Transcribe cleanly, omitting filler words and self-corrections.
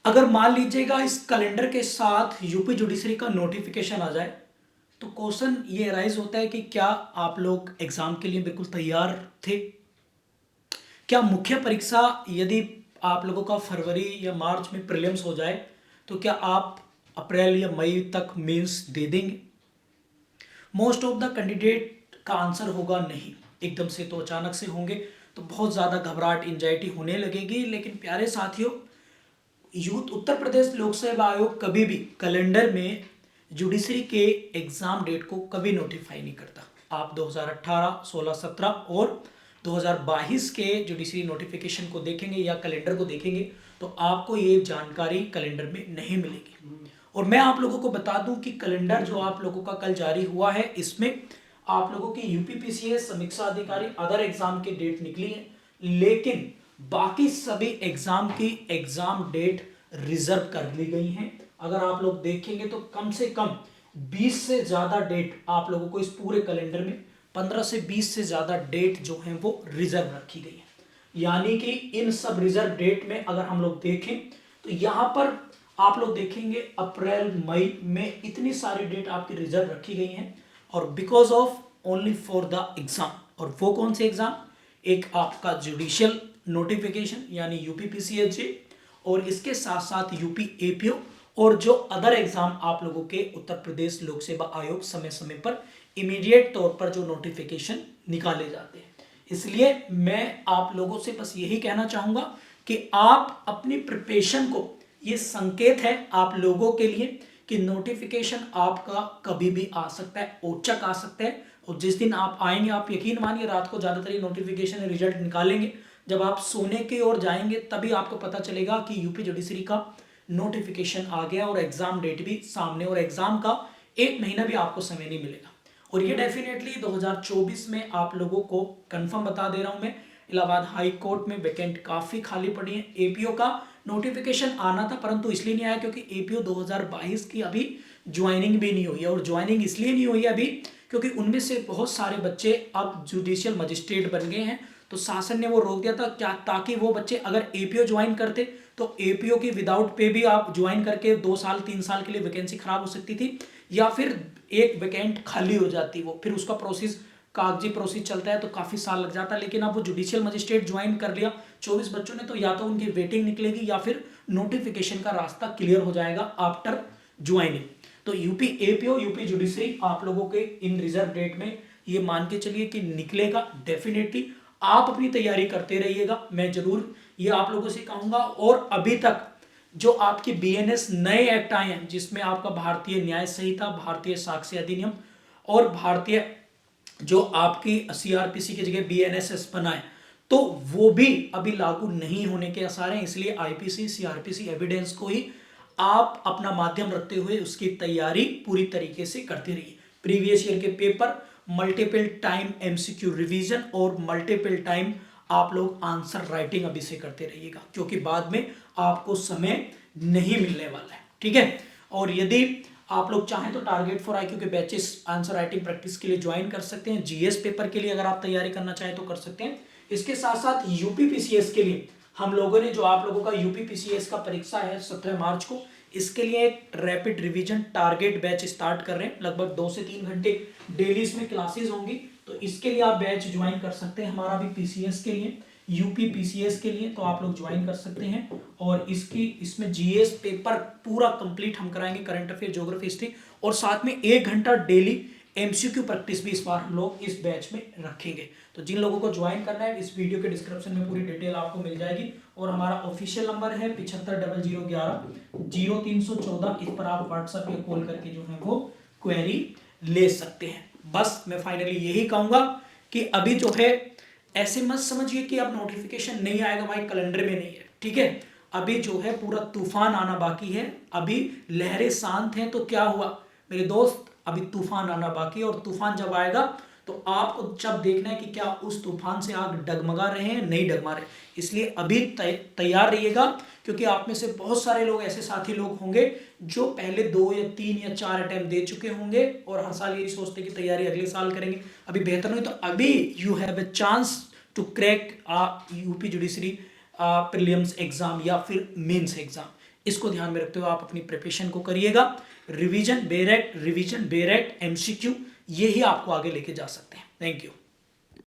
अगर मान लीजिएगा इस कैलेंडर के साथ यूपी जुडिशरी का नोटिफिकेशन आ जाए तो क्वेश्चन ये राइज होता है कि क्या आप लोग एग्जाम के लिए बिल्कुल तैयार थे? क्या मुख्य परीक्षा यदि आप लोगों का फरवरी या मार्च में प्रीलिम्स हो जाए तो क्या आप अप्रैल या मई तक मेंस दे देंगे? मोस्ट ऑफ द कैंडिडेट का आंसर होगा नहीं। एकदम से तो अचानक से होंगे तो बहुत ज़्यादा घबराहट एंजाइटी होने लगेगी। लेकिन प्यारे साथियों, यूथ उत्तर प्रदेश लोक सेवा आयोग कभी भी कैलेंडर में जुडिशरी के एग्जाम डेट को कभी नोटिफाई नहीं करता। आप 2018, 16, 17 और 2022 के जुडिशरी नोटिफिकेशन को देखेंगे या कैलेंडर को देखेंगे तो आपको ये जानकारी कैलेंडर में नहीं मिलेगी। और मैं आप लोगों को बता दूं कि कैलेंडर जो आप लोगों का कल जारी हुआ है इसमें आप लोगों की यूपीपीसीएस समीक्षा अधिकारी अदर एग्जाम की डेट निकली है, लेकिन बाकी सभी एग्जाम की एग्जाम डेट रिजर्व कर ली गई हैं। अगर आप लोग देखेंगे तो कम से कम 20 से ज्यादा डेट आप लोगों को इस पूरे कैलेंडर में 15 से 20 से ज्यादा डेट जो है वो रिजर्व रखी गई है। यानी कि इन सब रिजर्व डेट में अगर हम लोग देखें तो यहां पर आप लोग देखेंगे अप्रैल मई में इतनी सारी डेट आपकी रिजर्व रखी गई हैं और because of only for the exam. और वो कौन से एग्जाम? एक आपका जुडिशियल नोटिफिकेशन यानी यूपीपीसीएसजे और इसके साथ साथ यूपी एपीओ और जो अदर एग्जाम आप लोगों के उत्तर प्रदेश लोक सेवा आयोग समय समय पर इमीडिएट तौर पर जो नोटिफिकेशन निकाले जाते हैं। इसलिए मैं आप लोगों से बस यही कहना चाहूंगा कि आप अपनी प्रिपरेशन को, ये संकेत है आप लोगों के लिए कि नोटिफिकेशन आपका कभी भी आ सकता है, औचक आ सकता है। और जिस दिन आप आएंगे आप यकीन मानिए रात को ज्यादातर ये नोटिफिकेशन रिजल्ट निकालेंगे, जब आप सोने की ओर जाएंगे तभी आपको पता चलेगा कि यूपी जुडिशरी का नोटिफिकेशन आ गया और एग्जाम डेट भी सामने और एग्जाम का 1 महीना भी आपको समय नहीं मिलेगा। और ये डेफिनेटली 2024 में आप लोगों को कंफर्म बता दे रहा हूं मैं, इलाहाबाद हाई कोर्ट में वैकेंट काफी खाली पड़ी है। एपीओ का नोटिफिकेशन आना था परंतु इसलिए नहीं आया क्योंकि एपीओ 2022 की अभी ज्वाइनिंग भी नहीं हुई है। और ज्वाइनिंग इसलिए नहीं हुई है अभी क्योंकि उनमें से बहुत सारे बच्चे अब जुडिशियल मजिस्ट्रेट बन गए हैं, तो शासन ने वो रोक दिया था क्या, ताकि वो बच्चे अगर एपीओ ज्वाइन करते तो एपीओ की विदाउट पे भी आप ज्वाइन करके 2 साल 3 साल के लिए वैकेंसी खराब हो सकती थी या फिर एक वैकेंट खाली हो जाती, वो फिर उसका प्रोसेस कागजी प्रोसेस चलता है तो काफी साल लग जाता है। लेकिन अब वो जुडिशियल मजिस्ट्रेट ज्वाइन कर लिया 24 बच्चों ने, तो या तो उनकी वेटिंग निकलेगी या फिर नोटिफिकेशन का रास्ता क्लियर हो जाएगा आफ्टर ज्वाइनिंग। तो यूपी एपीओ यूपी जुडिशरी आप लोगों के इन रिजर्व डेट में ये मान के चलिए कि निकलेगा डेफिनेटली। आप अपनी तैयारी करते रहिएगा, मैं जरूर ये आप लोगों से कहूंगा। और अभी तक जो आपकी बीएनएस नए एक्ट आए हैं जिसमें आपका भारतीय न्याय संहिता, भारतीय साक्ष्य अधिनियम और भारतीय जो आपकी सीआरपीसी की जगह बीएनएसएस बनाए, तो वो भी अभी लागू नहीं होने के आसार हैं। इसलिए आईपीसी सीआरपीसी एविडेंस को ही आप अपना माध्यम रखते हुए उसकी तैयारी पूरी तरीके से करते रहिए। प्रीवियस ईयर के paper, multiple time MCQ revision और मल्टीपल टाइम आप लोग आंसर राइटिंग अभी से करते रहिएगा क्योंकि बाद में आपको समय नहीं मिलने वाला है, ठीक है। और यदि आप लोग चाहें तो टारगेट फॉर आईक्यू के बैचेस आंसर राइटिंग प्रैक्टिस के लिए ज्वाइन कर सकते हैं। जीएस पेपर के लिए अगर आप तैयारी करना चाहें तो कर सकते हैं। इसके साथ साथ यूपी पीसीएस के लिए हम लोगों ने, जो आप लोगों का यूपी पीसीएस का परीक्षा है 17 मार्च को, इसके लिए एक rapid revision target batch start कर रहे हैं। लगभग 2 से 3 घंटे डेली इसमें क्लासेस होंगी, तो इसके लिए आप बैच ज्वाइन कर सकते हैं। हमारा भी पीसीएस के लिए, यूपी पीसीएस के लिए तो आप लोग ज्वाइन कर सकते हैं। और इसमें जीएस पेपर पूरा कंप्लीट हम कराएंगे, करंट अफेयर, ज्योग्राफी, हिस्ट्री, और साथ में 1 घंटा डेली एमसीक्यू प्रैक्टिस भी इस बार हम लोग इस बैच में रखेंगे। तो जिन लोगों को ज्वाइन करना है इस वीडियो के डिस्क्रिप्शन में पूरी डिटेल आपको मिल जाएगी। और हमारा ऑफिशियल नंबर है 7500110314। इस पर आप व्हाट्सएप या कॉल करके जो है वो क्वेरी ले सकते हैं। बस मैं फाइनली यही कहूंगा कि अभी जो है ऐसे मत समझिए कि अब नोटिफिकेशन नहीं आएगा भाई, कैलेंडर में नहीं है, ठीक है। अभी जो है पूरा तूफान आना बाकी है। अभी लहरें शांत हैं तो क्या हुआ मेरे दोस्त, अभी तूफान आना बाकी है। और तूफान जब आएगा तो आपको जब देखना है कि क्या उस तूफान से आग डगमगा रहे हैं, नहीं डगमा रहे। इसलिए अभी तैयार रहिएगा क्योंकि आप में से बहुत सारे लोग ऐसे साथी लोग होंगे जो पहले 2 या 3 या 4 अटेम्प्ट दे चुके होंगे और हर साल यही सोचते कि तैयारी अगले साल करेंगे। अभी बेहतर नहीं तो अभी you have a chance to crack UP judiciary prelims exam या फिर मेंस एग्जाम। इसको ध्यान में रखते हुए आप अपनी प्रिपरेशन को करिएगा। रिवीजन बेरेट एमसीक्यू, ये ही आपको आगे लेके जा सकते हैं। Thank you.